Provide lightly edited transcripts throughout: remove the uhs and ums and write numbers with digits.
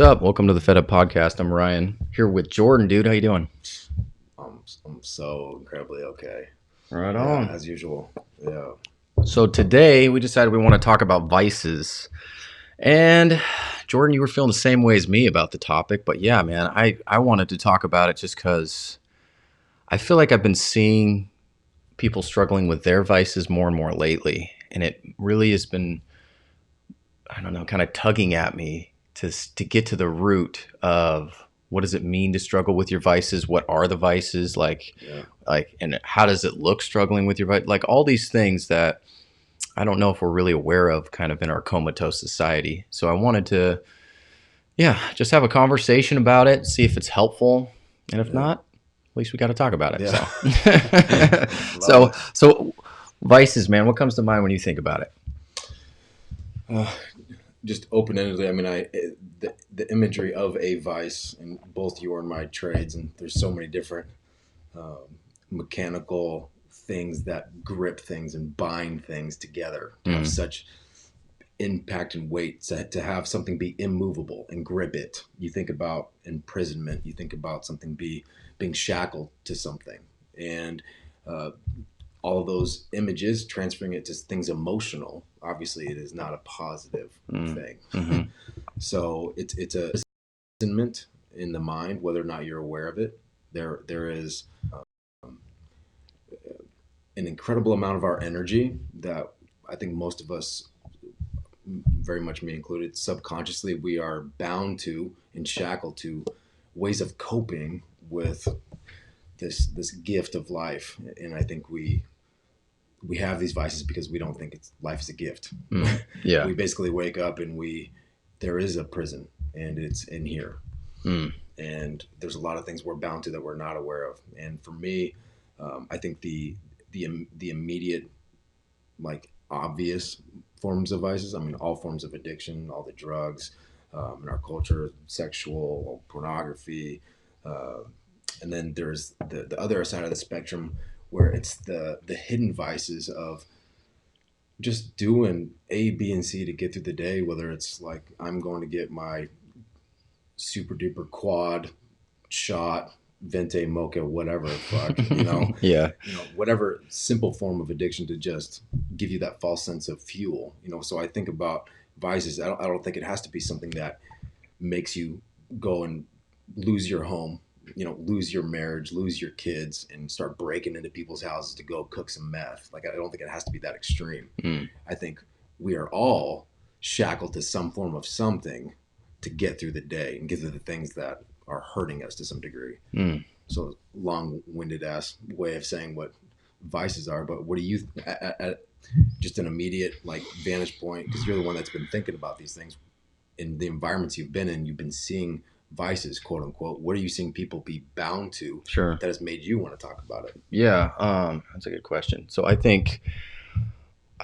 What's up? Welcome to the Fed Up Podcast. I'm Ryan here with Jordan, dude. How you doing? I'm so incredibly okay. Right on. As usual. Yeah. So today we decided we want to talk about vices. And Jordan, you were feeling the same way as me about the topic. But yeah, man, I wanted to talk about it just because I feel like I've been seeing people struggling with their vices more and more lately. And it really has been, I don't know, kind of tugging at me to get to the root of what does it mean to struggle with your vices? What are the vices? Yeah. And how does it look struggling with your vice? Like all these things that I don't know if we're really aware of kind of in our comatose society. So I wanted to, yeah, just have a conversation about it, see if it's helpful. And if Yeah. not, at least we got to talk about it. Yeah. So vices, man, what comes to mind when you think about it? Just open-endedly, I mean, the imagery of a vice, and both you are in my trades, and there's so many different mechanical things that grip things and bind things together to have such impact and weight, to have something be immovable and grip it. You think about imprisonment, you think about something being shackled to something, and all of those images, transferring it to things emotional. Obviously, it is not a positive thing. Mm-hmm. So it's a imprisonment in the mind, whether or not you're aware of it. There is an incredible amount of our energy that I think most of us, very much me included, subconsciously we are bound to and shackled to ways of coping with this gift of life. And I think we have these vices because we don't think life is a gift. Yeah. We basically wake up and there is a prison, and it's in here. And there's a lot of things we're bound to that we're not aware of. And for me, I think the immediate, like, obvious forms of vices, I mean, all forms of addiction, all the drugs in our culture, sexual, pornography, and then there's the other side of the spectrum where it's the hidden vices of just doing A, B, and C to get through the day, whether it's like I'm going to get my super duper quad shot, venti mocha, whatever, Yeah. Whatever simple form of addiction to just give you that false sense of fuel, So I think about vices. I don't think it has to be something that makes you go and lose your home, lose your marriage, lose your kids, and start breaking into people's houses to go cook some meth. Like, I don't think it has to be that extreme. I think we are all shackled to some form of something to get through the day and get through the things that are hurting us to some degree. So long-winded ass way of saying what vices are, but what do you, at just an immediate like vantage point, because you're the one that's been thinking about these things in the environments you've been in, you've been seeing vices, quote unquote. What are you seeing people be bound to? Sure. That has made you want to talk about it? Yeah, that's a good question. So I think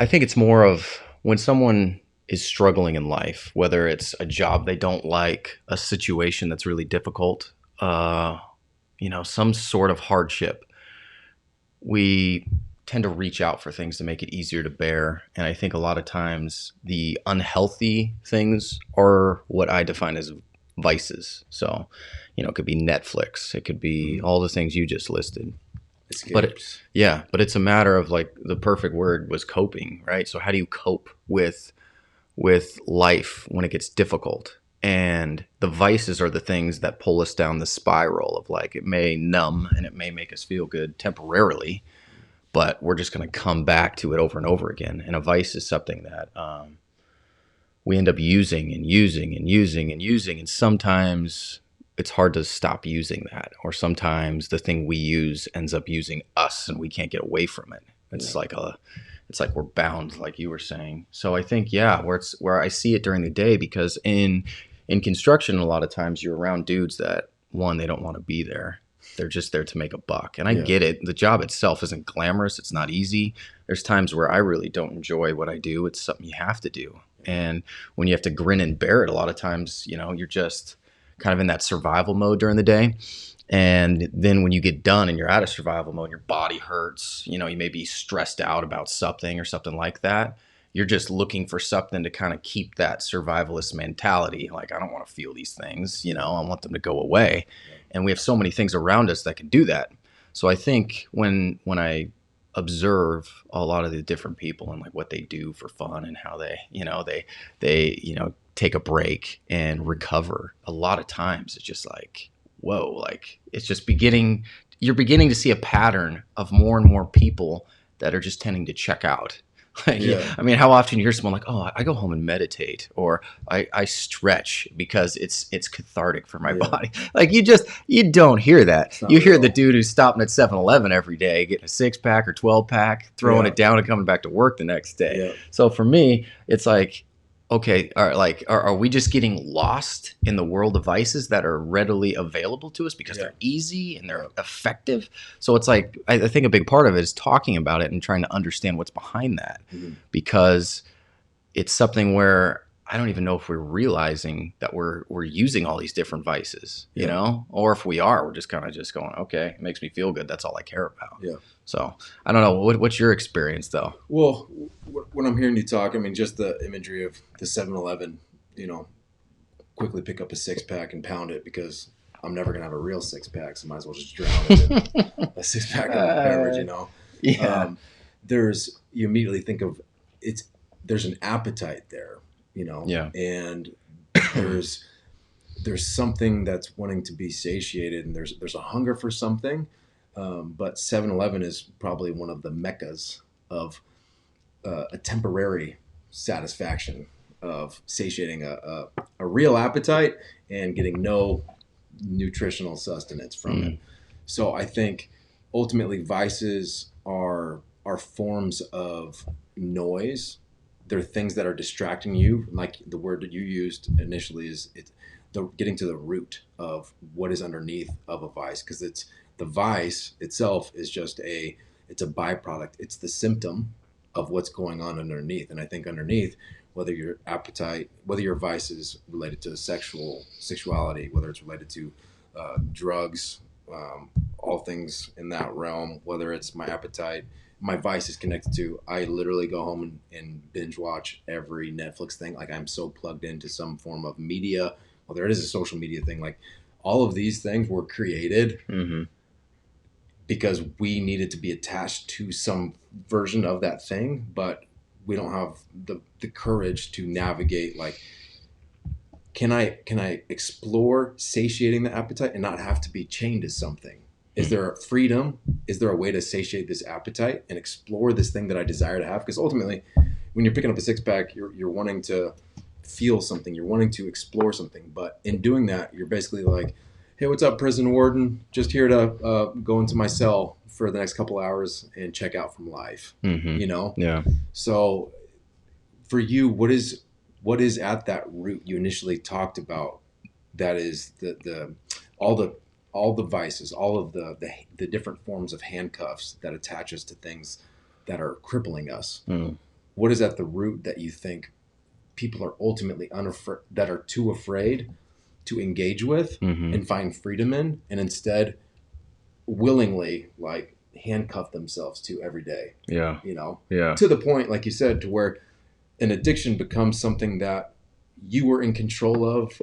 it's more of when someone is struggling in life, whether it's a job they don't like, a situation that's really difficult, some sort of hardship, we tend to reach out for things to make it easier to bear. And I think a lot of times the unhealthy things are what I define as vices. So, it could be Netflix, it could be all the things you just listed. But it's a matter of, like, the perfect word was coping, right? So how do you cope with life when it gets difficult? And the vices are the things that pull us down the spiral of, like, it may numb and it may make us feel good temporarily, but we're just going to come back to it over and over again. And a vice is something that we end up using and using and using and using. And sometimes it's hard to stop using that. Or sometimes the thing we use ends up using us and we can't get away from it. It's like we're bound, like you were saying. So I think, where I see it during the day, because in construction, a lot of times you're around dudes that, one, they don't want to be there. They're just there to make a buck. And I get it. The job itself isn't glamorous. It's not easy. There's times where I really don't enjoy what I do. It's something you have to do. And when you have to grin and bear it, a lot of times, you're just kind of in that survival mode during the day. And then when you get done and you're out of survival mode, your body hurts, you may be stressed out about something or something like that. you're just looking for something to kind of keep that survivalist mentality. Like, I don't want to feel these things, you know, I want them to go away. And we have so many things around us that can do that. So I think when I observe a lot of the different people and like what they do for fun and how they, take a break and recover, a lot of times it's just like, whoa, like it's just you're beginning to see a pattern of more and more people that are just tending to check out. Like, Yeah. I mean, how often you hear someone like, "Oh, I go home and meditate," or "I stretch because it's cathartic for my Yeah. body." Like you don't hear that. It's not You hear the real. dude who's stopping at 7-Eleven every day, getting a 6-pack or 12-pack, throwing Yeah. it down and coming back to work the next day. Yeah. So for me, it's like, okay, are we just getting lost in the world of vices that are readily available to us because Yeah. they're easy and they're effective? So it's like, I think a big part of it is talking about it and trying to understand what's behind that, Mhm. because it's something where I don't even know if we're realizing that we're using all these different vices, you Yeah. know, or if we are, we're just kind of just going, okay, it makes me feel good. That's all I care about. Yeah. So I don't know. What's your experience though? Well, when I'm hearing you talk, I mean, just the imagery of the 7-Eleven, quickly pick up a 6-pack and pound it because I'm never going to have a real 6-pack, so might as well just drown it in a 6-pack of beverage, Yeah. You immediately think of there's an appetite there, Yeah. and there's something that's wanting to be satiated, and there's a hunger for something. But 7-Eleven is probably one of the meccas of a temporary satisfaction of satiating a real appetite and getting no nutritional sustenance from it. So I think ultimately vices are forms of noise. They're things that are distracting you. Like the word that you used initially is getting to the root of what is underneath of a vice, because the vice itself is just it's a byproduct. It's the symptom of what's going on underneath. And I think underneath, whether your vice is related to sexuality, whether it's related to drugs, all things in that realm, whether it's my appetite, my vice is connected to, I literally go home and binge watch every Netflix thing. Like, I'm so plugged into some form of media, whether it is a social media thing. Like, all of these things were created because we needed to be attached to some version of that thing, but we don't have the courage to navigate, like, can I explore satiating the appetite and not have to be chained to something? Is there a freedom? Is there a way to satiate this appetite and explore this thing that I desire to have? Because ultimately, when you're picking up a 6-pack, you're wanting to feel something, you're wanting to explore something, but in doing that, you're basically like, hey, what's up, prison warden? Just here to go into my cell for the next couple hours and check out from life. Yeah. So for you, what is at that root you initially talked about? That is all the vices, all of the different forms of handcuffs that attach us to things that are crippling us. What is at the root that you think people are ultimately that are too afraid to engage with and find freedom in, and instead willingly, like, handcuff themselves to every day? Yeah. Yeah. To the point, like you said, to where an addiction becomes something that you were in control of,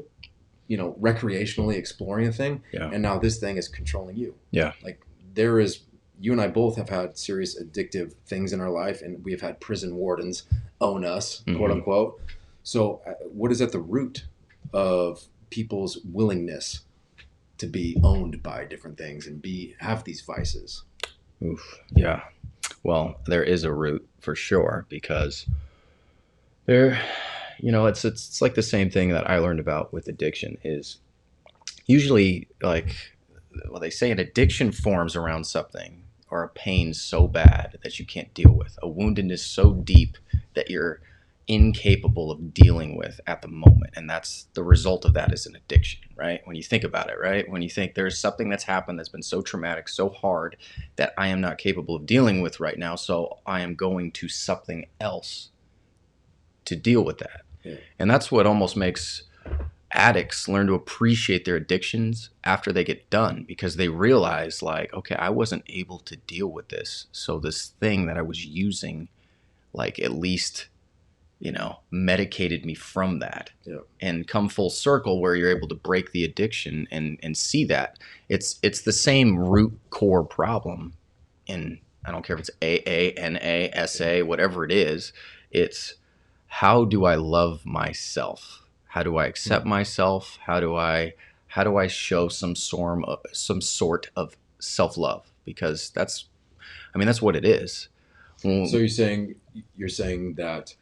recreationally exploring a thing. Yeah. And now this thing is controlling you. Yeah. Like, you and I both have had serious addictive things in our life, and we have had prison wardens own us, quote unquote. So what is at the root of people's willingness to be owned by different things and have these vices? Oof. Yeah. Well, there is a root for sure, because there, it's like the same thing that I learned about with addiction is usually, like, well, they say an addiction forms around something or a pain so bad that you can't deal with, a woundedness so deep that you're incapable of dealing with at the moment. And that's the result of that is an addiction, right? When you think about it, right? When you think there's something that's happened that's been so traumatic, so hard that I am not capable of dealing with right now, so I am going to something else to deal with that. Yeah. And that's what almost makes addicts learn to appreciate their addictions after they get done, because they realize, like, okay, I wasn't able to deal with this, so this thing that I was using, like, at least medicated me from that. Yeah. And come full circle where you're able to break the addiction and see that it's the same root core problem. And I don't care if it's AA, NA, SA, whatever it is. It's, how do I love myself? How do I accept myself? How do I show some sort of self-love? Because that's what it is. So you're saying that,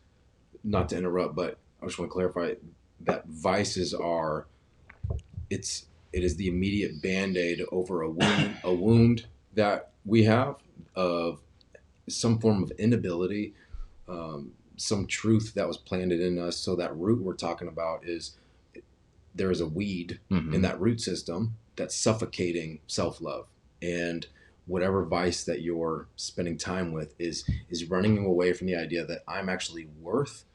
not to interrupt, but I just want to clarify that vices are, it is the immediate band-aid over a wound that we have of some form of inability, some truth that was planted in us. So that root we're talking about is, there is a weed in that root system that's suffocating self-love, and whatever vice that you're spending time with is running you away from the idea that I'm actually worth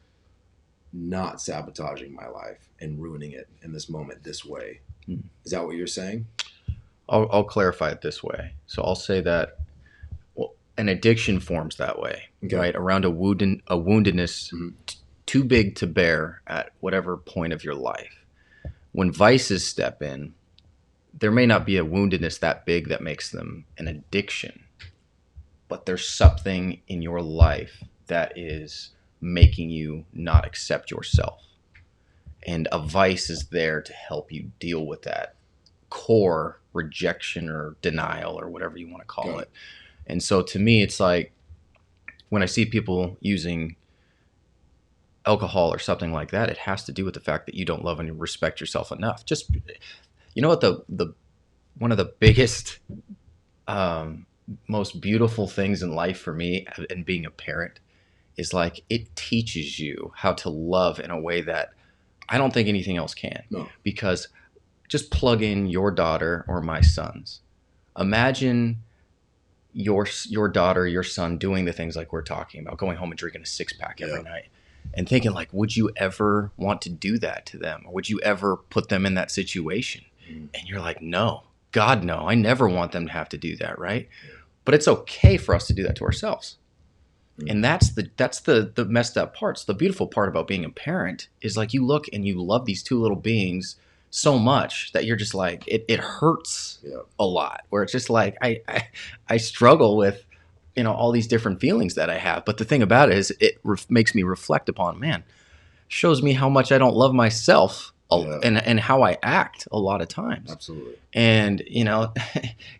not sabotaging my life and ruining it in this moment this way. Is that what you're saying? I'll clarify it this way. So I'll say that, well, an addiction forms that way, right? Around a woundedness too big to bear at whatever point of your life. When vices step in, there may not be a woundedness that big that makes them an addiction, but there's something in your life that is making you not accept yourself. And a vice is there to help you deal with that core rejection or denial or whatever you want to call it. And so to me, it's like when I see people using alcohol or something like that, it has to do with the fact that you don't love and respect yourself enough. Just, you know what, the one of the biggest, most beautiful things in life for me and being a parent is, like, it teaches you how to love in a way that I don't think anything else can. No. Because just plug in your daughter or my sons. Imagine your daughter, your son doing the things like we're talking about, going home and drinking a 6-pack every night, and thinking, like, would you ever want to do that to them? Or would you ever put them in that situation? And you're like, no, God, no, I never want them to have to do that, right? But it's okay for us to do that to ourselves. And that's the messed up parts. The beautiful part about being a parent is, like, you look and you love these two little beings so much that you're just like, it hurts a lot, where it's just like, I struggle with, all these different feelings that I have. But the thing about it is it makes me reflect upon, man, shows me how much I don't love myself and how I act a lot of times. Absolutely. And,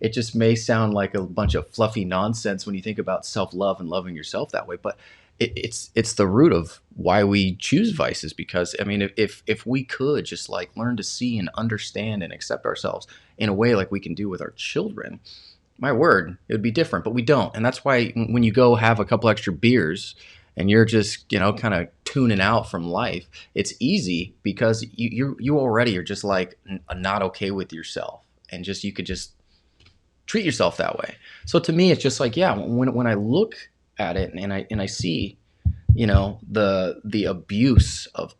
it just may sound like a bunch of fluffy nonsense when you think about self-love and loving yourself that way. But it's the root of why we choose vices. Because, I mean, if we could just, like, learn to see and understand and accept ourselves in a way like we can do with our children, my word, it would be different. But we don't. And that's why when you go have a couple extra beers and you're just, kind of tuning out from life, it's easy because you already are just, like, not okay with yourself, and just, you could just treat yourself that way. So to me, it's just like, when I look at it and I see, the abuse of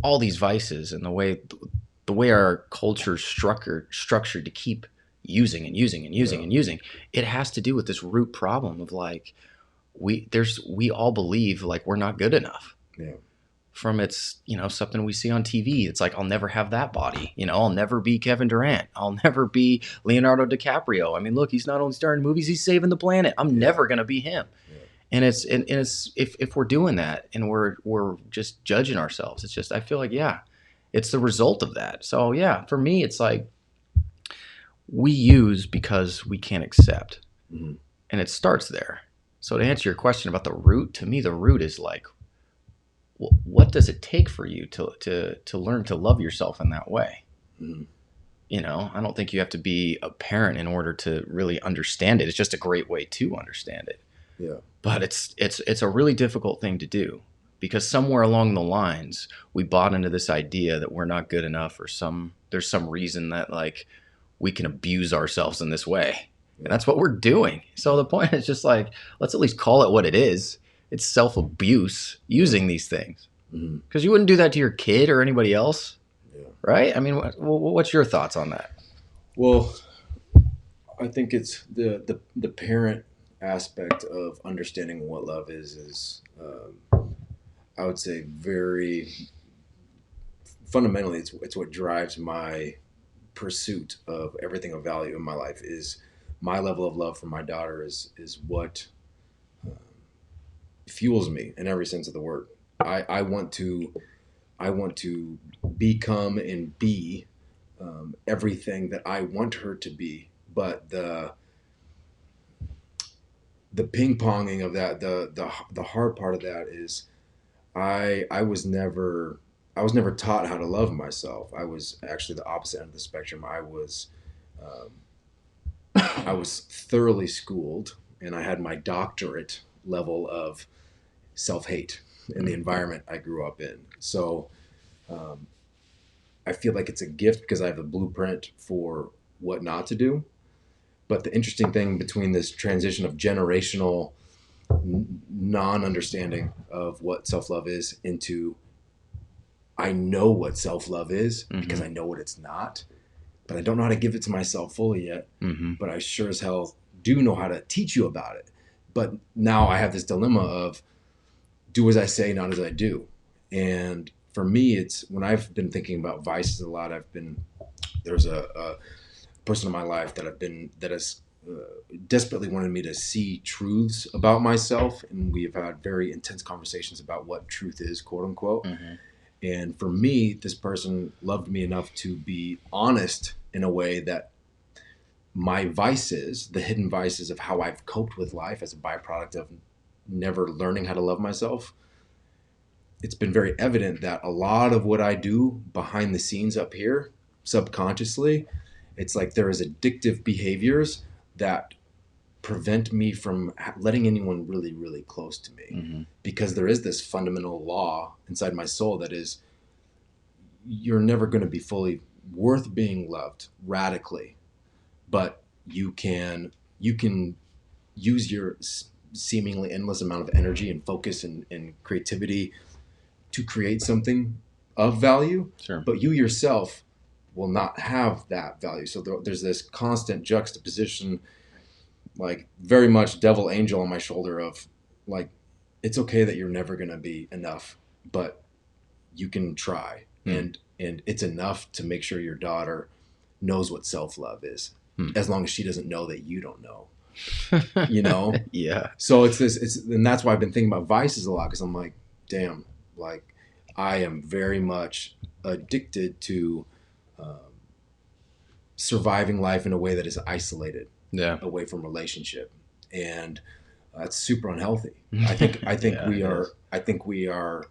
all these vices and the way our culture's structured to keep using and using and using and using, it has to do with this root problem of, like, we all believe, like, we're not good enough. From it's, something we see on TV. It's like, I'll never have that body. I'll never be Kevin Durant. I'll never be Leonardo DiCaprio. I mean, look, he's not only starring in movies, he's saving the planet. I'm never gonna be him. And it's if we're doing that and we're just judging ourselves, it's just, I feel like, it's the result of that. So for me, it's like, we use because we can't accept, and it starts there. So to answer your question about the root, to me, the root is like, what does it take for you to learn to love yourself in that way? I don't think you have to be a parent in order to really understand it. It's just a great way to understand it. But it's a really difficult thing to do, because somewhere along the lines we bought into this idea that we're not good enough, or there's some reason that, like, we can abuse ourselves in this way. And that's what we're doing. So the point is just, like, let's at least call it what it is. It's self-abuse using these things. Because you wouldn't do that to your kid or anybody else, right? I mean, what's your thoughts on that? Well, I think it's the parent aspect of understanding what love is I would say very fundamentally, it's what drives my pursuit of everything of value in my life. Is my level of love for my daughter is what fuels me in every sense of the word. I want to become and be everything that I want her to be, but the ping ponging of that, the hard part of that is I was never taught how to love myself. I was actually the opposite end of the spectrum. Um, I was thoroughly schooled, and I had my doctorate level of self hate in the environment I grew up in. So um, I feel like it's a gift because I have a blueprint for what not to do. But the interesting thing between this transition of generational non-understanding of what self-love is into I know what self-love is because I know what it's not, but I don't know how to give it to myself fully yet. But I sure as hell do know how to teach you about it. But now I have this dilemma of do as I say, not as I do. And for me, it's when I've been thinking about vices a lot. There's a person in my life that has desperately wanted me to see truths about myself, and we have had very intense conversations about what truth is, quote unquote. And for me, this person loved me enough to be honest in a way that my vices, the hidden vices of how I've coped with life as a byproduct of never learning how to love myself, it's been very evident that a lot of what I do behind the scenes up here, subconsciously, it's like there is addictive behaviors that prevent me from letting anyone really, really close to me. Because there is this fundamental law inside my soul that is, you're never going to be fully worth being loved radically, but you can use your seemingly endless amount of energy and focus and creativity to create something of value. Sure. But you yourself will not have that value. So there's this constant juxtaposition, like very much devil angel on my shoulder of like, it's okay that you're never going to be enough, but you can try. And it's enough to make sure your daughter knows what self-love is, as long as she doesn't know that you don't know, you know? Yeah. So and that's why I've been thinking about vices a lot. Cause I'm like, damn, like I am very much addicted to surviving life in a way that is isolated, away from relationship, and that's super unhealthy. I think we are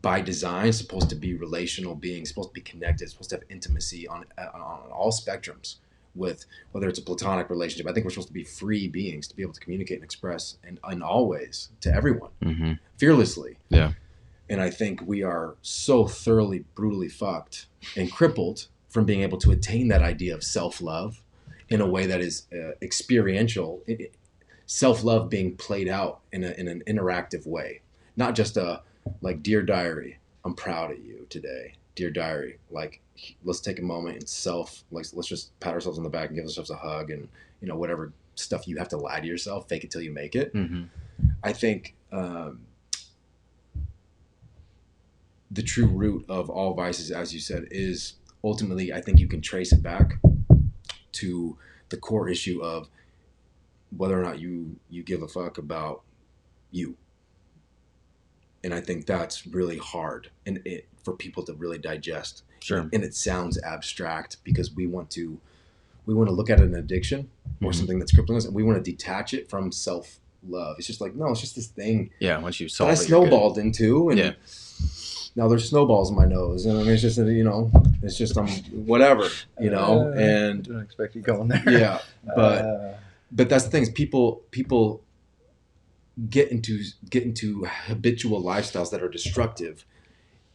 by design supposed to be relational beings, supposed to be connected, supposed to have intimacy on all spectrums. With whether it's a platonic relationship, I think we're supposed to be free beings to be able to communicate and express and always to everyone fearlessly. Yeah. And I think we are so thoroughly, brutally fucked and crippled from being able to attain that idea of self-love in a way that is experiential, self-love being played out in an interactive way, not just a like, dear diary, I'm proud of you today. Dear diary, like, let's take a moment and let's just pat ourselves on the back and give ourselves a hug, and whatever stuff you have to lie to yourself, fake it till you make it. I think the true root of all vices, as you said, is ultimately, I think you can trace it back to the core issue of whether or not you give a fuck about you. And I think that's really hard for people to really digest. Sure. And it sounds abstract because we want to look at an addiction or something that's crippling us, and we want to detach it from self-love. It's just like, no, it's just this thing. Yeah, once you solve that it, I snowballed into, and now there's snowballs in my nose, and I mean, it's just it's just whatever, and I didn't expect you going there. Yeah, but that's the thing is people get into habitual lifestyles that are destructive,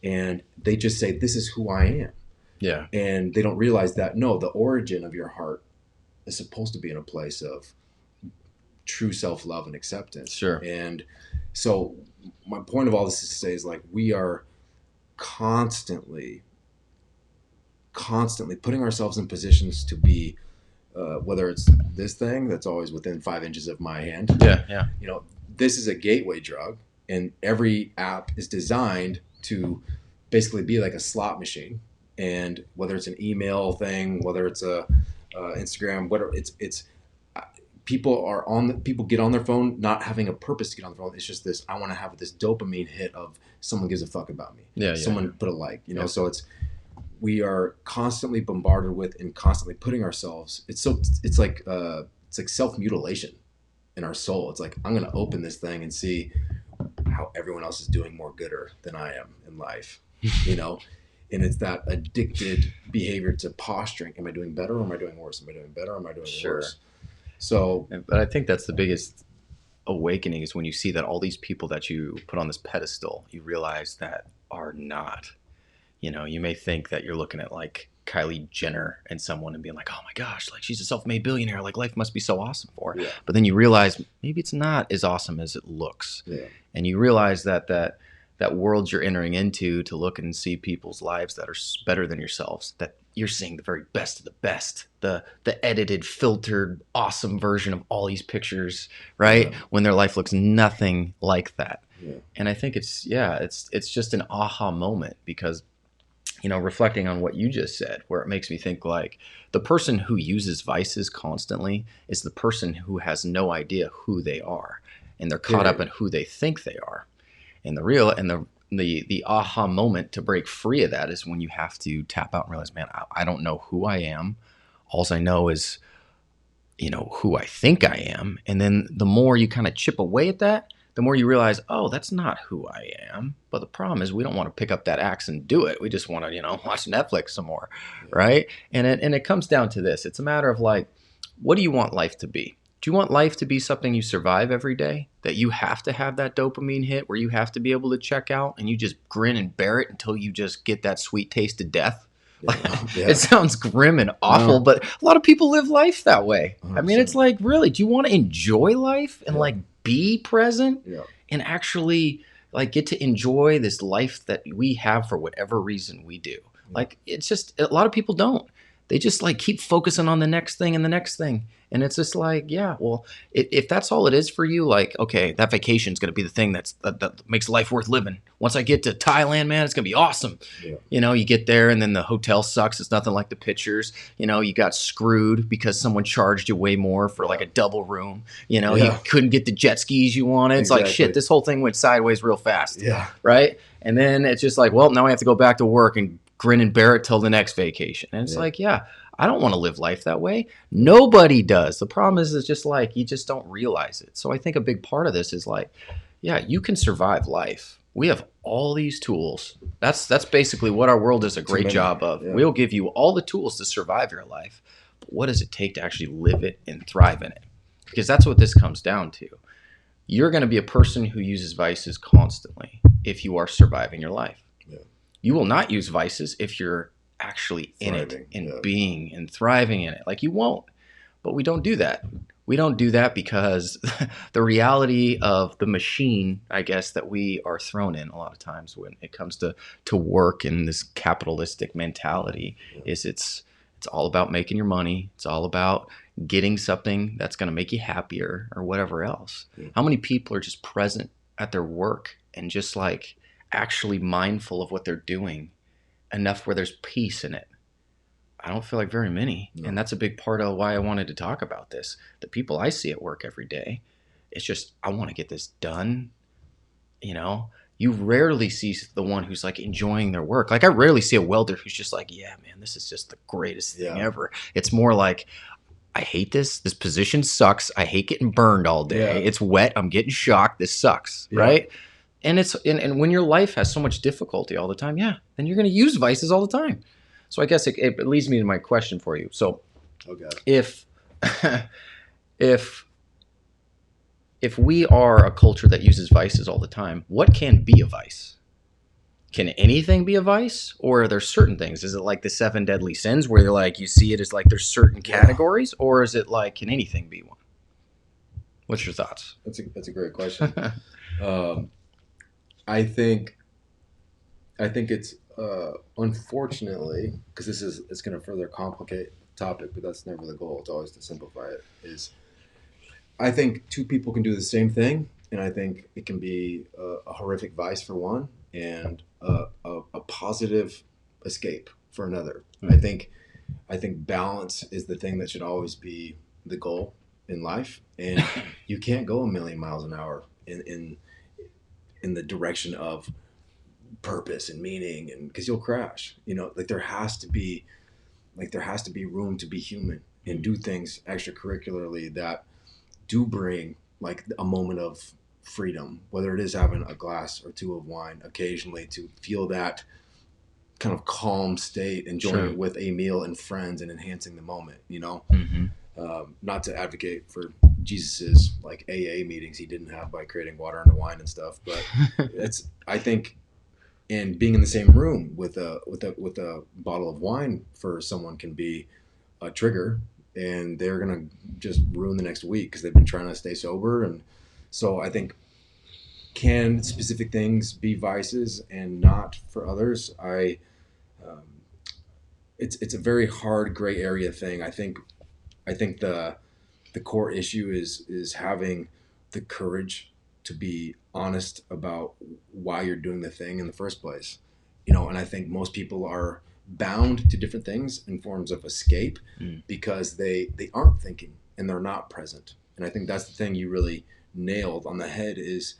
and they just say, this is who I am. Yeah. And they don't realize that no, the origin of your heart is supposed to be in a place of true self-love and acceptance. Sure. And so my point of all this is to say is, like, we are constantly putting ourselves in positions to be whether it's this thing that's always within 5 inches of my hand. Yeah. This is a gateway drug. and every app is designed to basically be like a slot machine. And whether it's an email thing, whether it's a Instagram, whatever, it's people get on their phone not having a purpose to get on the phone. It's just this, I want to have this dopamine hit of someone gives a fuck about me. Yeah, Someone yeah. put a like, you know. Yeah. So we are constantly bombarded with and constantly putting ourselves. It's like self mutilation in our soul. It's like, I'm gonna open this thing and see how everyone else is doing more gooder than I am in life, you know. And it's that addicted behavior to posturing. Am I doing better or am I doing worse? Am I doing better or am I doing Sure. worse? So But I think that's the biggest awakening is when you see that all these people that you put on this pedestal, you realize that are not. You know, you may think that you're looking at like Kylie Jenner and someone and being like, oh my gosh, like she's a self-made billionaire, like life must be so awesome for her. yeah, But then you realize maybe it's not as awesome as it looks. yeah, And you realize that world you're entering into to look and see people's lives that are better than yourselves, that you're seeing the very best of the best, the edited, filtered, awesome version of all these pictures, right? Yeah. When their life looks nothing like that. yeah, And I think it's just an aha moment because, you know, reflecting on what you just said, where it makes me think like the person who uses vices constantly is the person who has no idea who they are, and they're caught up in who they think they are. And the aha moment to break free of that is when you have to tap out and realize, man, I don't know who I am. All I know is, you know, who I think I am. And then the more you kind of chip away at that, the more you realize, oh, that's not who I am. But the problem is we don't want to pick up that axe and do it. We just want to, you know, watch Netflix some more, right? And it comes down to this. It's a matter of like, what do you want life to be? Do you want life to be something you survive every day? That you have to have that dopamine hit where you have to be able to check out and you just grin and bear it until you just get that sweet taste of death? yeah. It sounds grim and awful, but a lot of people live life that way. I mean, 100%. it's like, really, do you want to enjoy life and Yeah. like be present Yeah. and actually like get to enjoy this life that we have for whatever reason we do? Like, it's just a lot of people don't. They just like keep focusing on the next thing and the next thing. And it's just like, yeah, well, if that's all it is for you, like, okay, that vacation is going to be the thing that makes life worth living. Once I get to Thailand, man, it's going to be awesome. Yeah. You know, you get there and then the hotel sucks. It's nothing like the pictures. You know, you got screwed because someone charged you way more for like a double room. You know, you Yeah. couldn't get the jet skis you wanted. It's like, Exactly. shit, this whole thing went sideways real fast. Yeah. Right? And then it's just like, well, now I have to go back to work and grin and bear it till the next vacation. And it's Yeah. like, yeah, I don't want to live life that way. Nobody does. The problem is, it's just like, you just don't realize it. So I think a big part of this is like, yeah, you can survive life. We have all these tools. That's basically what our world does a great many. job of. Yeah. We'll give you all the tools to survive your life. But what does it take to actually live it and thrive in it? Because that's what this comes down to. You're going to be a person who uses vices constantly if you are surviving your life. Yeah. You will not use vices if you're actually in it Thriving, and yeah. being and thriving in it. Like, you won't. But we don't do that. We don't do that because the reality of the machine, I guess, that we are thrown in a lot of times when it comes to work and this capitalistic mentality is it's all about making your money. It's all about getting something that's going to make you happier or whatever else. Yeah. How many people are just present at their work and just like actually mindful of what they're doing enough where there's peace in it? I don't feel like very many. No. And that's a big part of why I wanted to talk about this. The people I see at work every day, it's just, I want to get this done. You know, you rarely see the one who's like enjoying their work. Like, I rarely see a welder who's just like, yeah, man, this is just the greatest thing Yeah. ever. It's more like, I hate this. This position sucks. I hate getting burned all day. Yeah. It's wet. I'm getting shocked. This sucks. Yeah. Right. And and when your life has so much difficulty all the time, yeah, then you're going to use vices all the time. So I guess it leads me to my question for you. So Okay. if if we are a culture that uses vices all the time, what can be a vice? Can anything be a vice, or are there certain things? Is it like the 7 deadly sins where you're like, you see it as like there's certain categories, or is it like, can anything be one? What's your thoughts? That's a great question. I think it's unfortunately, because it's going to further complicate the topic, but that's never the goal. It's always to simplify it. Is I think two people can do the same thing and I think it can be a horrific vice for one, and a positive escape for another. Mm. I think balance is the thing that should always be the goal in life, and you can't go a million miles an hour in the direction of purpose and meaning, and because you'll crash. Like there has to be room to be human and do things extracurricularly that do bring like a moment of freedom, whether it is having a glass or two of wine occasionally to feel that kind of calm state, enjoying Sure. it with a meal and friends and enhancing the moment. Hmm. Not to advocate for Jesus's like AA meetings he didn't have by creating water into wine and stuff, but it's I think and being in the same room with a bottle of wine for someone can be a trigger, and they're gonna just ruin the next week because they've been trying to stay sober. And so I think, can specific things be vices and not for others? Um, it's a very hard gray area thing. I think the core issue is having the courage to be honest about why you're doing the thing in the first place. And I think most people are bound to different things in forms of escape Mm. because they aren't thinking and they're not present. And I think that's the thing you really nailed on the head is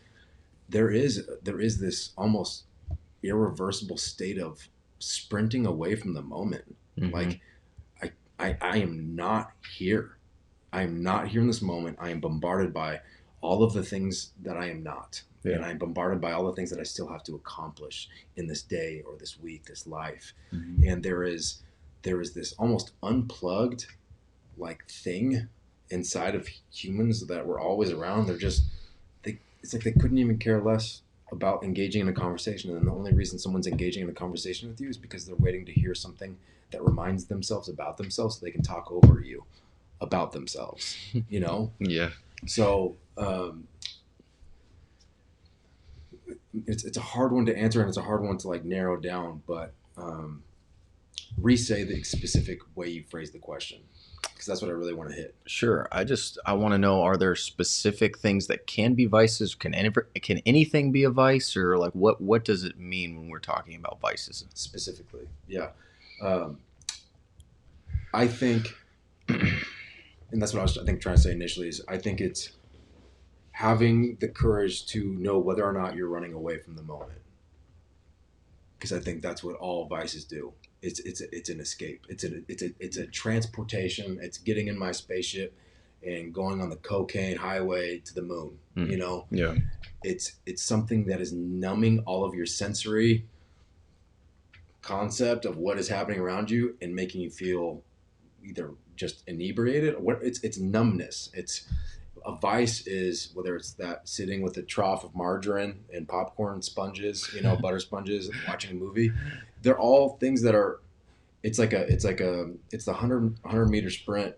there is this almost irreversible state of sprinting away from the moment. Hmm. Like I am not here. I am not here in this moment. I am bombarded by all of the things that I am not. Yeah. And I'm bombarded by all the things that I still have to accomplish in this day or this week, this life. Hmm. And there is this almost unplugged like thing inside of humans that were always around. It's like they couldn't even care less about engaging in a conversation. And the only reason someone's engaging in a conversation with you is because they're waiting to hear something that reminds themselves about themselves so they can talk over you about themselves. Yeah. So it's a hard one to answer, and it's a hard one to like narrow down, but re-say the specific way you phrase the question, because that's what I really want to hit. Sure. I want to know, are there specific things that can be vices? Can anything be a vice, or like what does it mean when we're talking about vices? Specifically, yeah. um, I think, and that's what I think trying to say initially, is I think it's having the courage to know whether or not you're running away from the moment, because I think that's what all vices do. It's an escape. It's a transportation. It's getting in my spaceship and going on the cocaine highway to the moon. Mm. Yeah. It's something that is numbing all of your sensory concept of what is happening around you and making you feel either just inebriated or what. It's numbness. It's a vice is whether it's that sitting with a trough of margarine and popcorn sponges, butter sponges, and watching a movie. They're all things that are. It's the 100 meter sprint,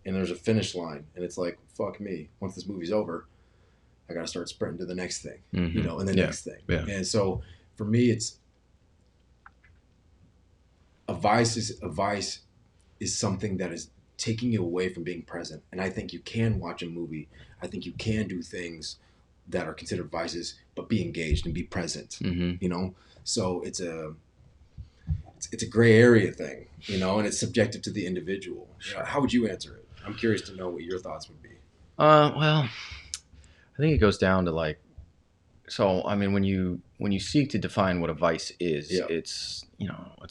and there's a finish line, and it's like fuck me. Once this movie's over, I got to start sprinting to the next thing, Hmm. and the Yeah. next thing. Yeah. And so for me, it's a vice is something that is taking you away from being present. And I think you can watch a movie. I think you can do things that are considered vices, but be engaged and be present. Hmm. So it's a gray area thing, and it's subjective to the individual. Sure. How would you answer it? I'm curious to know what your thoughts would be. Well, I think it goes down to like, so I mean, when you seek to define what a vice is, Yeah. it's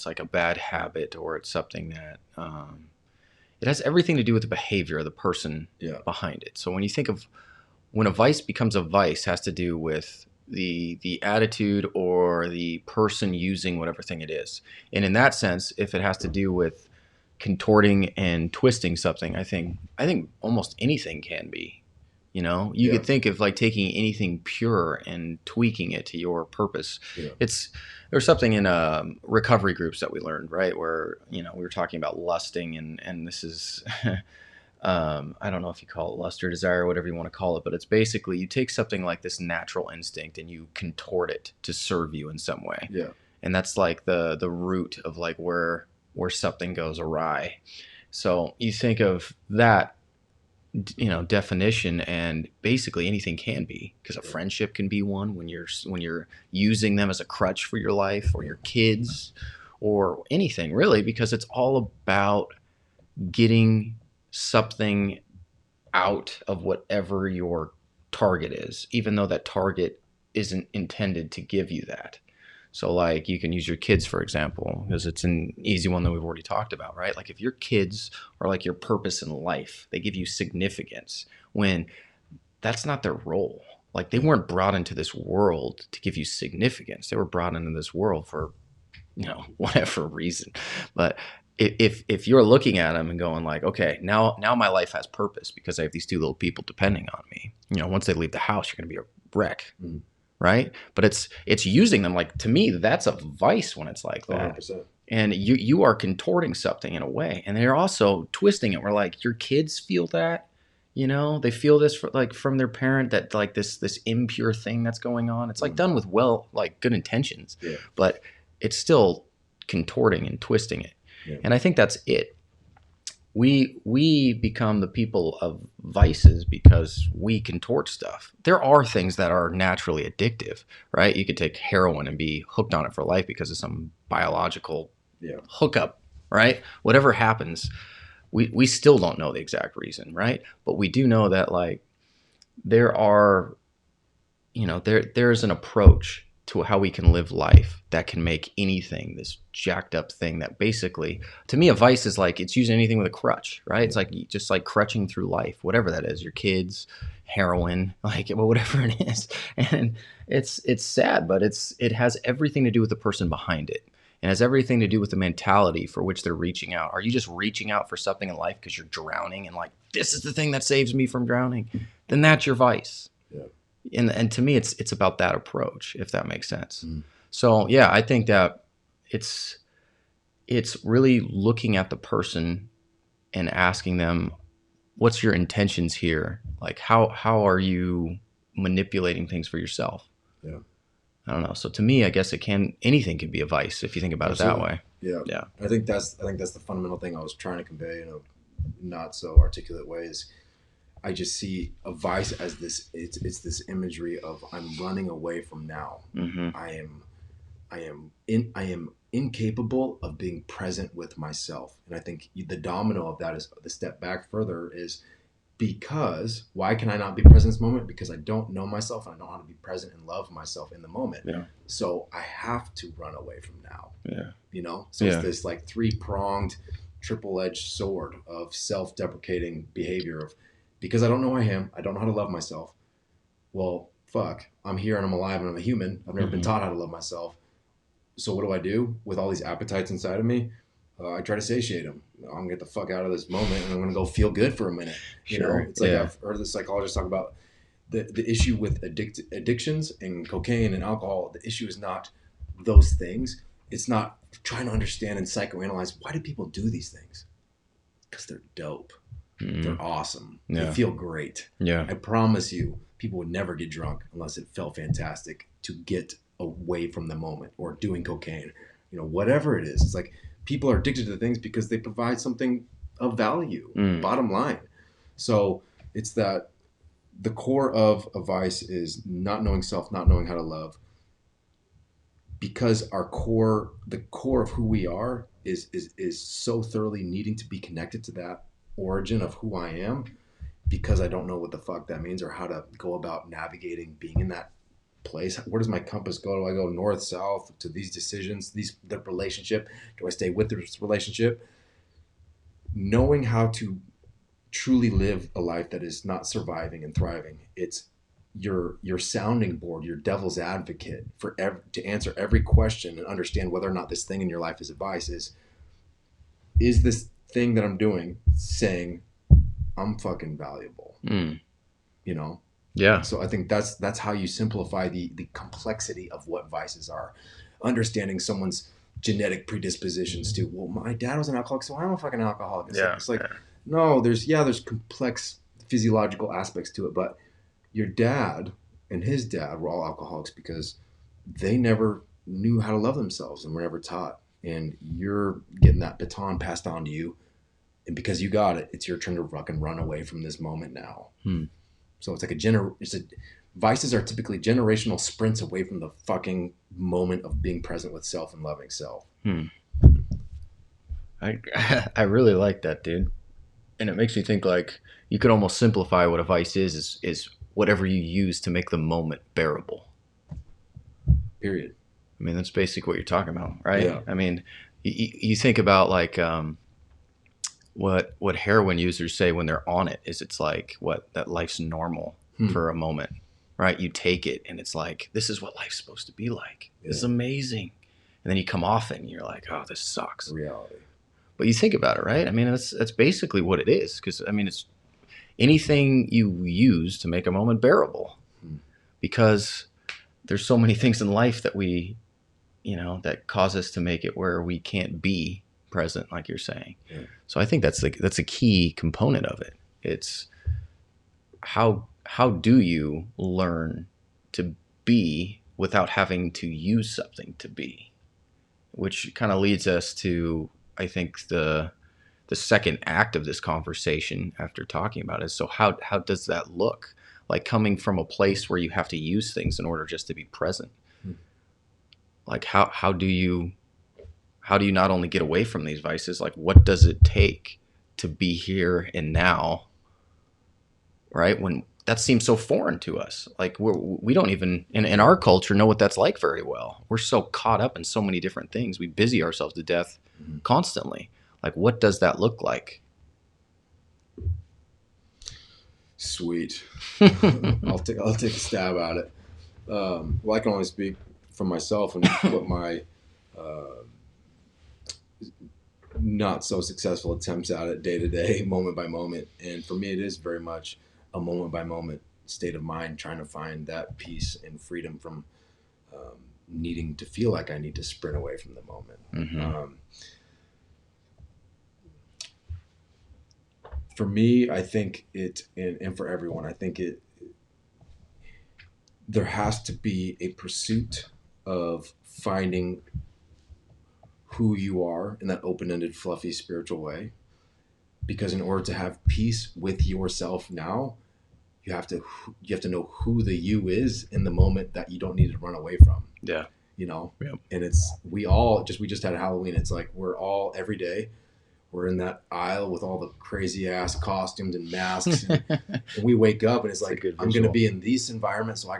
like a bad habit, or it's something that it has everything to do with the behavior of the person Yeah. behind it. So when a vice becomes a vice, has to do with the attitude or the person using whatever thing it is. And in that sense, if it has to do with contorting and twisting something, I think almost anything can be. You Yeah. could think of like taking anything pure and tweaking it to your purpose. Yeah. There's something in recovery groups that we learned, right, where we were talking about lusting, and this is I don't know if you call it lust or desire, whatever you want to call it, but it's basically you take something like this natural instinct and you contort it to serve you in some way. Yeah. And that's like the root of like where something goes awry. So you think of that definition, and basically anything can be, because a Yeah. friendship can be one when you're using them as a crutch for your life, or your kids, or anything really, because it's all about getting something out of whatever your target is, even though that target isn't intended to give you that. So, like, you can use your kids, for example, because it's an easy one that we've already talked about, right? Like, if your kids are like your purpose in life, they give you significance when that's not their role. Like, they weren't brought into this world to give you significance. They were brought into this world for, whatever reason. But if you're looking at them and going like, okay, now my life has purpose because I have these two little people depending on me. Once they leave the house, you're going to be a wreck. Mhm. Right? But it's using them. Like, to me, that's a vice when it's like that. 100%. And you are contorting something in a way, and they're also twisting it where, like, your kids feel that, they feel this from their parent, that like this impure thing that's going on. It's like done with good intentions, Yeah. but it's still contorting and twisting it. Yeah. And I think that's it. We become the people of vices because we contort stuff. There are things that are naturally addictive, right? You could take heroin and be hooked on it for life because of some biological hookup, right? Whatever happens, we still don't know the exact reason, right? But we do know that, like, there are, there's an approach to how we can live life that can make anything this jacked up thing that basically, to me, a vice is like, it's using anything with a crutch, right? It's like just like crutching through life, whatever that is, your kids, heroin, like, whatever it is. And it's sad, but it has everything to do with the person behind it. And has everything to do with the mentality for which they're reaching out. Are you just reaching out for something in life because you're drowning and like, this is the thing that saves me from drowning? Then that's your vice. Yeah. And to me, it's about that approach, if that makes sense. Mm. So yeah, I think that it's really looking at the person and asking them, what's your intentions here? Like, how are you manipulating things for yourself? Yeah. I don't know. So to me, I guess anything can be a vice if you think about Absolutely. it that way. Yeah. Yeah. I think that's the fundamental thing I was trying to convey in a not so articulate way. Is I just see a vice as this. It's this imagery of I'm running away from now. Mm-hmm. I am incapable of being present with myself. And I think the domino of that is the step back further is because why can I not be present in this moment? Because I don't know myself and I don't know how to be present and love myself in the moment. Yeah. So I have to run away from now. Yeah. So it's this like three-pronged, triple-edged sword of self-deprecating behavior of because I don't know who I am, I don't know how to love myself. Well, fuck, I'm here and I'm alive and I'm a human. I've never been taught how to love myself. So what do with all these appetites inside of me? I try to satiate them. I'm gonna get the fuck out of this moment and I'm gonna go feel good for a minute. It's like I've heard the psychologists talk about the issue with addictions and cocaine and alcohol. The issue is not those things. It's not trying to understand and psychoanalyze why do people do these things? Because they're dope. They're awesome. Yeah. They feel great. Yeah. I promise you, people would never get drunk unless it felt fantastic to get away from the moment or doing cocaine, whatever it is. It's like people are addicted to things because they provide something of value, bottom line. So it's that the core of a vice is not knowing self, not knowing how to love, because the core of who we are is so thoroughly needing to be connected to that origin of who I am, because I don't know what the fuck that means or how to go about navigating being in that place. Where does my compass go? Do I go north, south to these decisions, the relationship? Do I stay with this relationship? Knowing how to truly live a life that is not surviving and thriving. It's your sounding board, your devil's advocate to answer every question and understand whether or not this thing in your life is advice. Is this thing that I'm doing saying I'm fucking valuable? Yeah. So I think that's how you simplify the complexity of what vices are. Understanding someone's genetic predispositions to, well, my dad was an alcoholic, so I'm a fucking alcoholic. It's like no, there's complex physiological aspects to it, but your dad and his dad were all alcoholics because they never knew how to love themselves and were never taught. And you're getting that baton passed on to you And because you got it, it's your turn to fucking run away from this moment now. Hmm. So it's like vices are typically generational sprints away from the fucking moment of being present with self and loving self. Hmm. I I really like that, dude. And it makes me think like you could almost simplify what a vice is whatever you use to make the moment bearable. Period. I mean, that's basically what you're talking about, right? Yeah. I mean, you think about like what heroin users say when they're on it is it's like what that life's normal for a moment, right? You take it and it's like this is what life's supposed to be like. Yeah. This is amazing, and then you come off it and you're like, oh, this sucks. Reality. But you think about it, right? I mean, that's basically what it is. Because I mean, it's anything you use to make a moment bearable, because there's so many things in life that we, that cause us to make it where we can't be present, like you're saying. Yeah. So I think that's a key component of it. It's how do you learn to be without having to use something to be, which kind of leads us to, I think, the second act of this conversation after talking about it. So how does that look? Like coming from a place where you have to use things in order just to be present. Like how do you not only get away from these vices, like what does it take to be here and now, right? When that seems so foreign to us. Like we don't even in our culture know what that's like very well. We're so caught up in so many different things. We busy ourselves to death constantly. Like what does that look like? Sweet. I'll take a stab at it. Well, I can only speak for myself and what my not so successful attempts at it day to day, moment by moment. And for me, it is very much a moment by moment state of mind, trying to find that peace and freedom from needing to feel like I need to sprint away from the moment. Mm-hmm. For me, I think and for everyone, I think there has to be a pursuit of finding who you are in that open-ended, fluffy, spiritual way. Because in order to have peace with yourself now, you have to know who the you is in the moment that you don't need to run away from. Yeah. Yep. And we just had Halloween. It's like we're all every day. We're in that aisle with all the crazy ass costumes and masks, and we wake up and it's like I'm gonna be in this environment, so I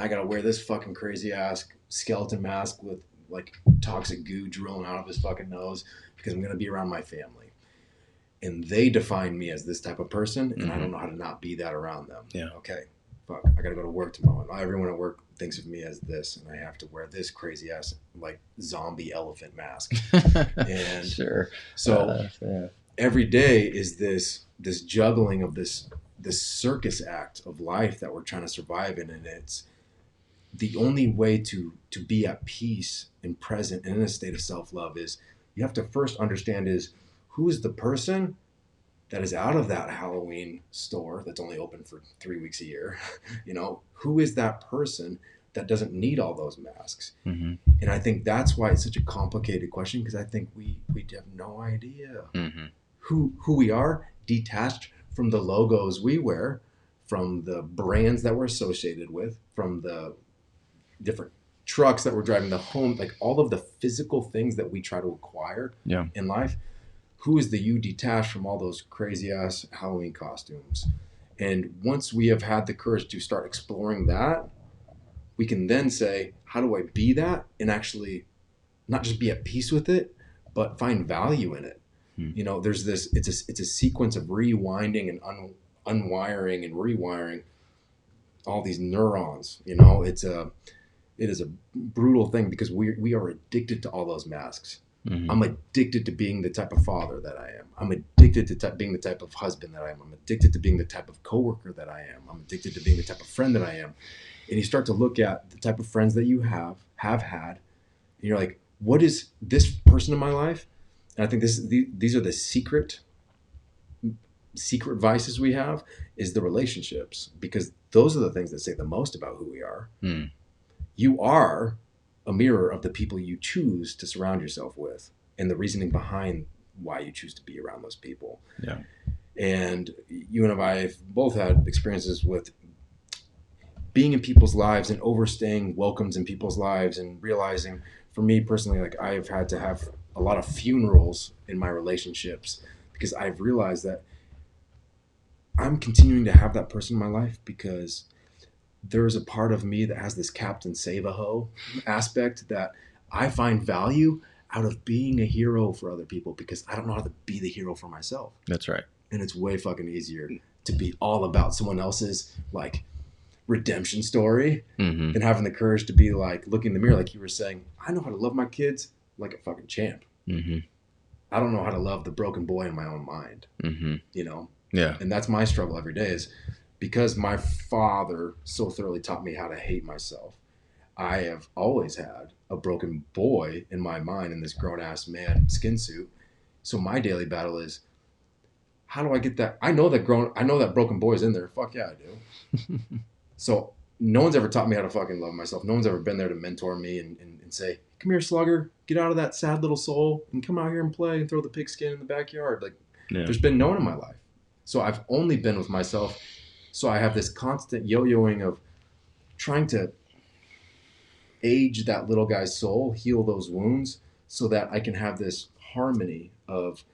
gotta wear this fucking crazy ass skeleton mask with like toxic goo drooling out of his fucking nose because I'm gonna be around my family, and they define me as this type of person, and I don't know how to not be that around them. Yeah. Okay. Fuck. I gotta go to work tomorrow. And everyone at work thinks of me as this, and I have to wear this crazy ass like zombie elephant mask. And sure. So every day is this juggling of this circus act of life that we're trying to survive in, and it's the only way to be at peace and present and in a state of self-love is you have to first understand is who is the person that is out of that Halloween store that's only open for 3 weeks a year. Who is that person that doesn't need all those masks? Mm-hmm. And I think that's why it's such a complicated question, because I think we have no idea who we are, detached from the logos we wear, from the brands that we're associated with, from the different trucks that we're driving, the home, like all of the physical things that we try to acquire in life. Who is the you detached from all those crazy ass Halloween costumes? And once we have had the courage to start exploring that, we can then say, how do I be that and actually not just be at peace with it, but find value in it? There's this, it's a sequence of rewinding and unwiring and rewiring all these neurons. It is a brutal thing because we are addicted to all those masks. Mm-hmm. I'm addicted to being the type of father that I am. I'm addicted to being the type of husband that I am. I'm addicted to being the type of coworker that I am. I'm addicted to being the type of friend that I am. And you start to look at the type of friends that you have had, and you're like, what is this person in my life? And I think these are the secret vices we have, is the relationships, because those are the things that say the most about who we are. You are a mirror of the people you choose to surround yourself with, and the reasoning behind why you choose to be around those people. Yeah. And you and I have both had experiences with being in people's lives and overstaying welcomes in people's lives, and realizing, for me personally, like I've had to have a lot of funerals in my relationships because I've realized that I'm continuing to have that person in my life because there's a part of me that has this Captain Save-A-Ho aspect that I find value out of being a hero for other people because I don't know how to be the hero for myself. That's right. And it's way fucking easier to be all about someone else's like redemption story Mm-hmm. than having the courage to be like, look in the mirror, like you were saying, I know how to love my kids like a fucking champ. Mm-hmm. I don't know how to love the broken boy in my own mind, Mm-hmm. you know? Yeah. And that's my struggle every day is because my father so thoroughly taught me how to hate myself. I have always had a broken boy in my mind in this grown ass man skin suit. So my daily battle is, how do I get that? I know that broken boy is in there. Fuck yeah, I do. So no one's ever taught me how to fucking love myself. No one's ever been there to mentor me and say, come here, slugger, get out of that sad little soul and come out here and play and throw the pigskin in the backyard. Like, Yeah. there's been no one in my life. So I've only been with myself. So I have this constant yo-yoing of trying to age that little guy's soul, heal those wounds, so that I can have this harmony of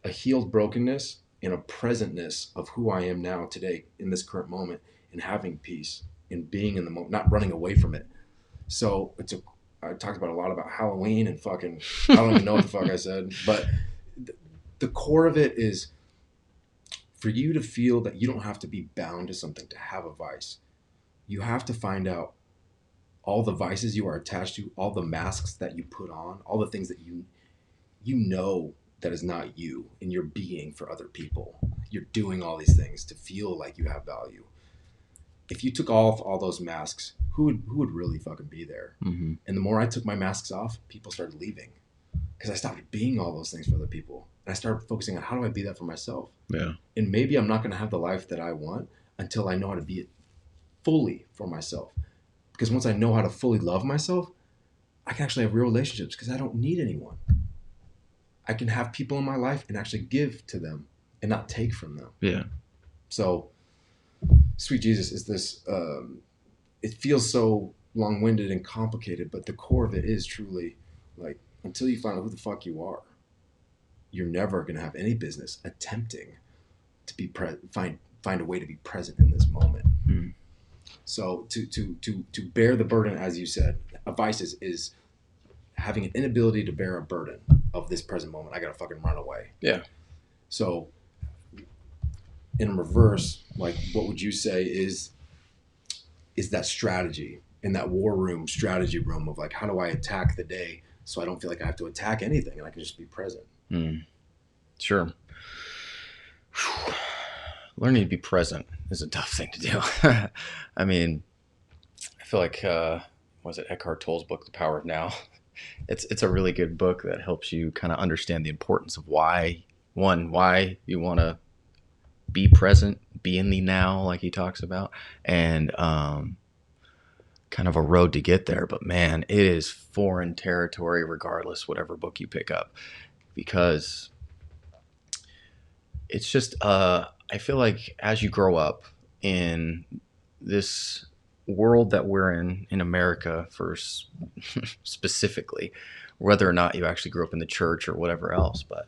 a healed brokenness and a presentness of who I am now today in this current moment, and having peace and being in the moment, not running away from it. So I talked about a lot about Halloween and fucking, I don't even know what the fuck I said, but the core of it is for you to feel that you don't have to be bound to something to have a vice. You have to find out all the vices you are attached to, all the masks that you put on, all the things that you know that is not you and you're being for other people. You're doing all these things to feel like you have value. If you took off all those masks, who would really fucking be there? Mm-hmm. And the more I took my masks off, people started leaving because I stopped being all those things for other people. And I started focusing on how do I be that for myself? Yeah. And maybe I'm not going to have the life that I want until I know how to be it fully for myself. Because once I know how to fully love myself, I can actually have real relationships because I don't need anyone. I can have people in my life and actually give to them and not take from them. Yeah. So, sweet Jesus is this, it feels so long-winded and complicated, but the core of it is truly like, until you find out who the fuck you are, you're never going to have any business attempting to be find a way to be present in this moment. Mm. So to bear the burden, as you said, a vice is having an inability to bear a burden of this present moment. I gotta fucking run away. Yeah. So in reverse, like what would you say is that strategy in that war room, strategy room of like, how do I attack the day so I don't feel like I have to attack anything and I can just be present? Mm. Sure. Learning to be present is a tough thing to do. I mean, I feel like was it Eckhart Tolle's book, The Power of Now? It's a really good book that helps you kind of understand the importance of why you want to be present, be in the now, like he talks about, and kind of a road to get there. But man, it is foreign territory regardless, whatever book you pick up, because it's just I feel like as you grow up in this world that we're in America for specifically, whether or not you actually grew up in the church or whatever else, but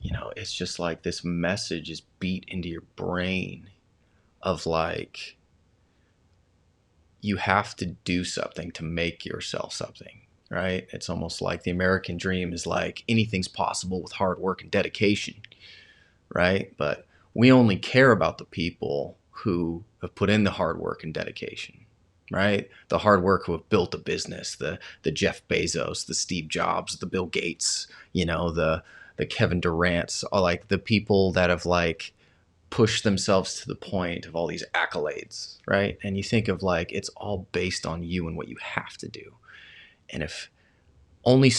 you know, it's just like this message is beat into your brain of like, you have to do something to make yourself something, right? It's almost like the American dream is like anything's possible with hard work and dedication, right? But we only care about the people who have put in the hard work and dedication, right? The hard work who have built a business, the Jeff Bezos, the Steve Jobs, the Bill Gates, you know, the Kevin Durant's, all like the people that have like pushed themselves to the point of all these accolades, right? And you think of like, it's all based on you and what you have to do. And if only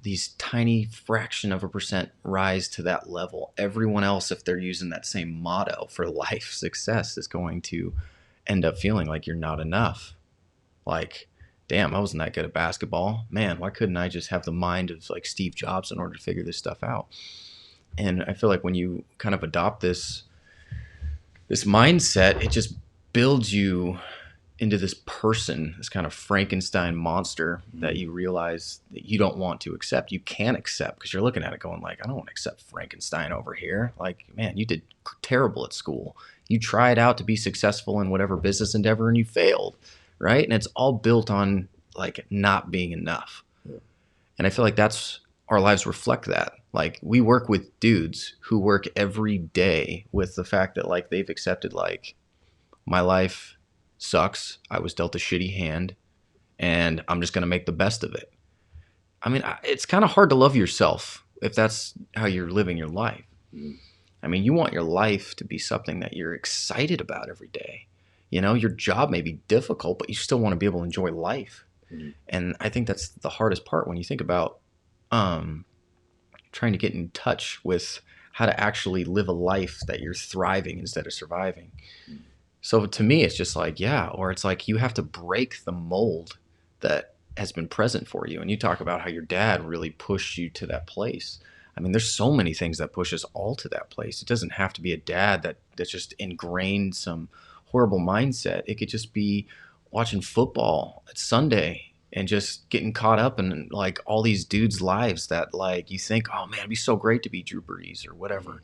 these tiny fraction of a percent rise to that level, everyone else, if they're using that same motto for life success, is going to end up feeling like you're not enough. Like damn, I wasn't that good at basketball. Man, why couldn't I just have the mind of like Steve Jobs in order to figure this stuff out? And I feel like when you kind of adopt this mindset, it just builds you into this person, this kind of Frankenstein monster that you realize that you don't want to accept. You can't accept because you're looking at it going like, I don't want to accept Frankenstein over here. Like, man, you did terrible at school. You tried out to be successful in whatever business endeavor and you failed, right? And it's all built on like not being enough. Yeah. And I feel like that's our lives reflect that. Like we work with dudes who work every day with the fact that like they've accepted like my life sucks. I was dealt a shitty hand and I'm just going to make the best of it. I mean, it's kind of hard to love yourself if that's how you're living your life. Mm-hmm. I mean, you want your life to be something that you're excited about every day. You know, your job may be difficult, but you still want to be able to enjoy life. Mm-hmm. And I think that's the hardest part when you think about trying to get in touch with how to actually live a life that you're thriving instead of surviving. Mm-hmm. So to me, it's just like, yeah, or it's like you have to break the mold that has been present for you. And you talk about how your dad really pushed you to that place. I mean, there's so many things that push us all to that place. It doesn't have to be a dad that's just ingrained some horrible mindset. It could just be watching football at Sunday and just getting caught up in like all these dudes' lives that like you think, oh man, it'd be so great to be Drew Brees or whatever.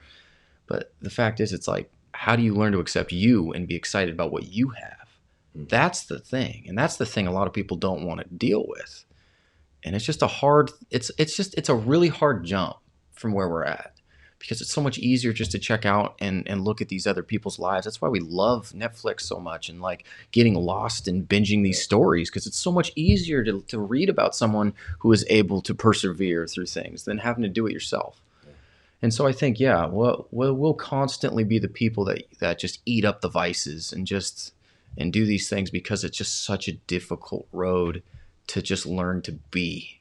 But the fact is, it's like, how do you learn to accept you and be excited about what you have? That's the thing. And that's the thing a lot of people don't want to deal with. And it's just it's a really hard jump from where we're at because it's so much easier just to check out and look at these other people's lives. That's why we love Netflix so much and like getting lost and binging these stories because it's so much easier to read about someone who is able to persevere through things than having to do it yourself. And so I think, yeah, we'll constantly be the people that just eat up the vices and do these things because it's just such a difficult road to just learn to be.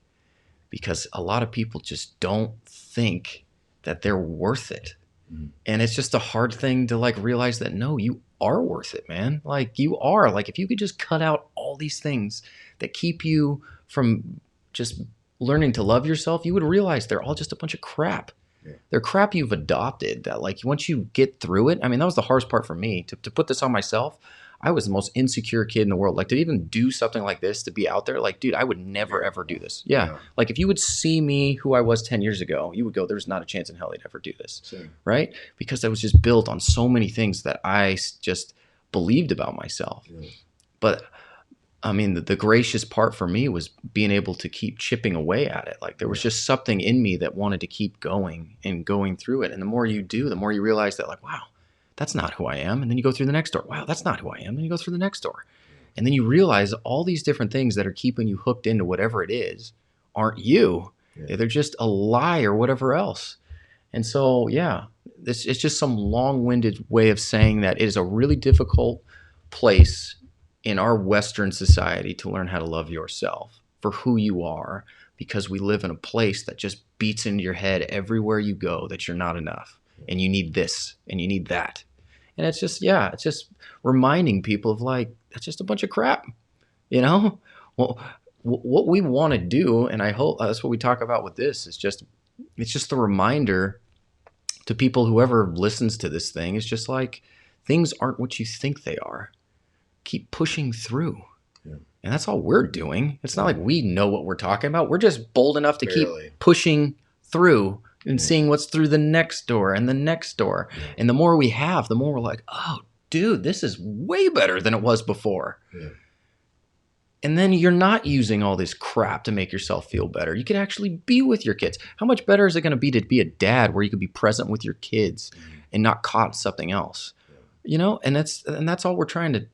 Because a lot of people just don't think that they're worth it. Mm-hmm. And it's just a hard thing to like realize that, no, you are worth it, man. Like you are. Like if you could just cut out all these things that keep you from just learning to love yourself, you would realize they're all just a bunch of crap. Yeah. They're crap you've adopted that like once you get through it, I mean, that was the hardest part for me to put this on myself. I was the most insecure kid in the world. Like to even do something like this, to be out there, like, dude, I would never, ever do this. Yeah. Like if you would see me who I was 10 years ago, you would go, there's not a chance in hell I'd ever do this. Same. Right? Because I was just built on so many things that I just believed about myself. Yeah. But I mean, the gracious part for me was being able to keep chipping away at it. Like there was just something in me that wanted to keep going and going through it. And the more you do, the more you realize that like, wow, that's not who I am. And then you go through the next door. Wow, that's not who I am. And you go through the next door. And then you realize all these different things that are keeping you hooked into whatever it is aren't you. Yeah. They're just a lie or whatever else. And so, yeah, it's just some long-winded way of saying that it is a really difficult place in our Western society to learn how to love yourself for who you are, because we live in a place that just beats into your head everywhere you go that you're not enough and you need this and you need that. And it's just, yeah, it's just reminding people of like, that's just a bunch of crap, you know? Well, what we want to do, and I hope that's what we talk about with this, is just, it's just a reminder to people, whoever listens to this thing, is just like, things aren't what you think they are. Keep pushing through. Yeah. And that's all we're doing. It's not like we know what we're talking about. We're just bold enough to keep pushing through and seeing what's through the next door and the next door. Yeah. And the more we have, the more we're like, oh, dude, this is way better than it was before. Yeah. And then you're not using all this crap to make yourself feel better. You can actually be with your kids. How much better is it going to be a dad where you can be present with your kids and not caught in something else? Yeah. You know, and that's all we're trying to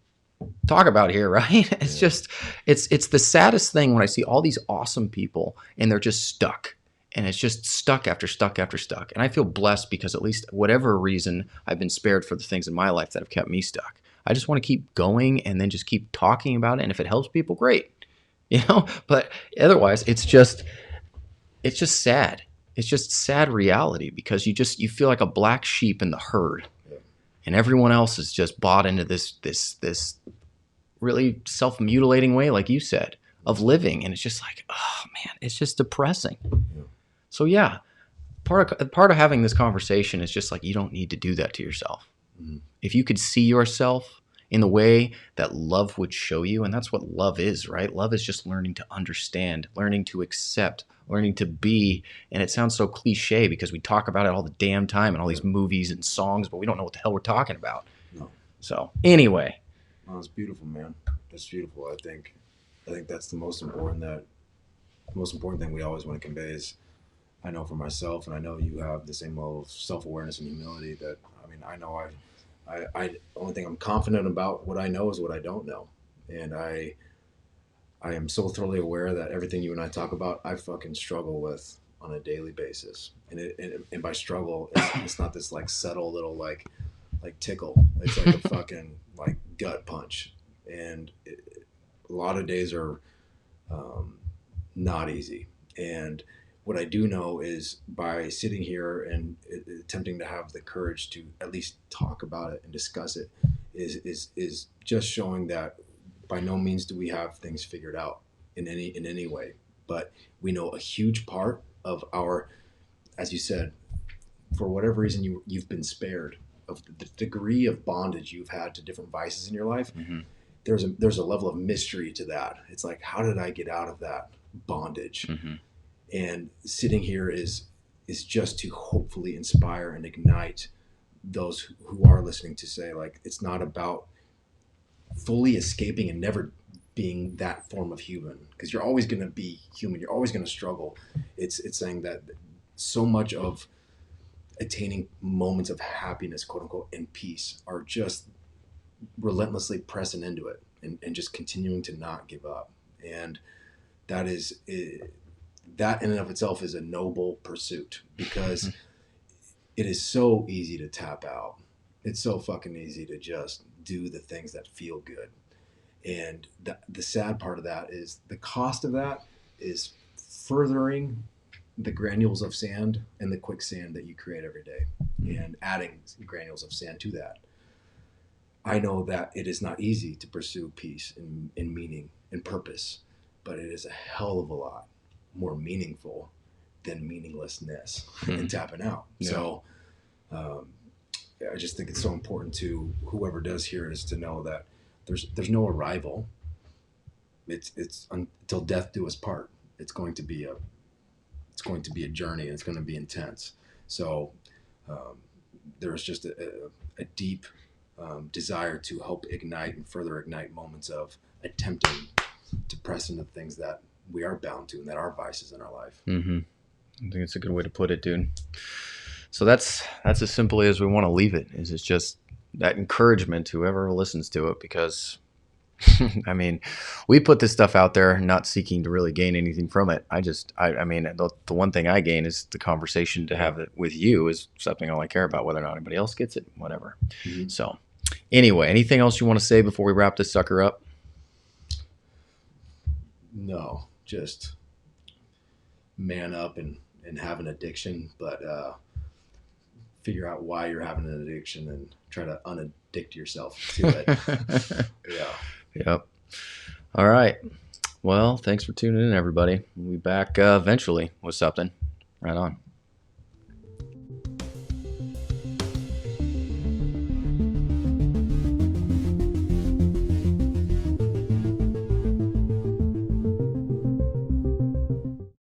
talk about here, right? It's just, it's the saddest thing when I see all these awesome people and they're just stuck, and it's just stuck after stuck after stuck. And I feel blessed because at least whatever reason I've been spared for the things in my life that have kept me stuck. I just want to keep going and then just keep talking about it. And if it helps people, great, you know, but otherwise it's just sad. It's just sad reality because you feel like a black sheep in the herd. And everyone else is just bought into this really self-mutilating way, like you said, of living, and it's just like, oh man, it's just depressing. Yeah. So yeah, part of having this conversation is just like, you don't need to do that to yourself. Mhm. If you could see yourself in the way that love would show you, and that's what love is, right? Love is just learning to understand, learning to accept, learning to be. And it sounds so cliche because we talk about it all the damn time in all these movies and songs, but we don't know what the hell we're talking about. No. So anyway, Oh, it's beautiful, man. It's beautiful. I think that's the most important thing we always want to convey is, I know for myself, and I know you have the same level of self-awareness and humility that, I mean, I know the only thing I'm confident about what I know is what I don't know. And I am so thoroughly aware that everything you and I talk about, I fucking struggle with on a daily basis. And by struggle, it's not this like subtle little like tickle. It's like a fucking like gut punch. And a lot of days are not easy. And what I do know is by sitting here and attempting to have the courage to at least talk about it and discuss it is just showing that by no means do we have things figured out in any way, but we know a huge part of our, as you said, for whatever reason you've been spared of the degree of bondage you've had to different vices in your life. mm-hmm. There's a level of mystery to that. It's like, how did I get out of that bondage? Mm-hmm. And sitting here is just to hopefully inspire and ignite those who are listening to say, like, it's not about fully escaping and never being that form of human, because you're always going to be human. You're always going to struggle. It's saying that so much of attaining moments of happiness, quote unquote, and peace are just relentlessly pressing into it and just continuing to not give up. And that is that in and of itself is a noble pursuit, because it is so easy to tap out. It's so fucking easy to just do the things that feel good. And the sad part of that is the cost of that is furthering the granules of sand and the quicksand that you create every day, and adding granules of sand to that. I know that it is not easy to pursue peace and meaning and purpose, but it is a hell of a lot more meaningful than meaninglessness and tapping out. Yeah. So I just think it's so important to whoever does hear it is to know that there's no arrival. It's until death do us part. It's going to be a journey, and it's going to be intense. So there's just a deep desire to help ignite and further ignite moments of attempting to press into things that we are bound to and that are vices in our life. Mm-hmm. I think it's a good way to put it, dude. So that's as simply as we want to leave it. Is it's just that encouragement to whoever listens to it, because I mean, we put this stuff out there not seeking to really gain anything from it. I mean, the one thing I gain is the conversation to have it with you is something all I care about. Whether or not anybody else gets it, whatever. Mm-hmm. So anyway, anything else you want to say before we wrap this sucker up? No, just man up and have an addiction, but figure out why you're having an addiction and try to unaddict yourself to it. Yeah. Yep. All right. Well, thanks for tuning in, everybody. We'll be back eventually with something. Right on.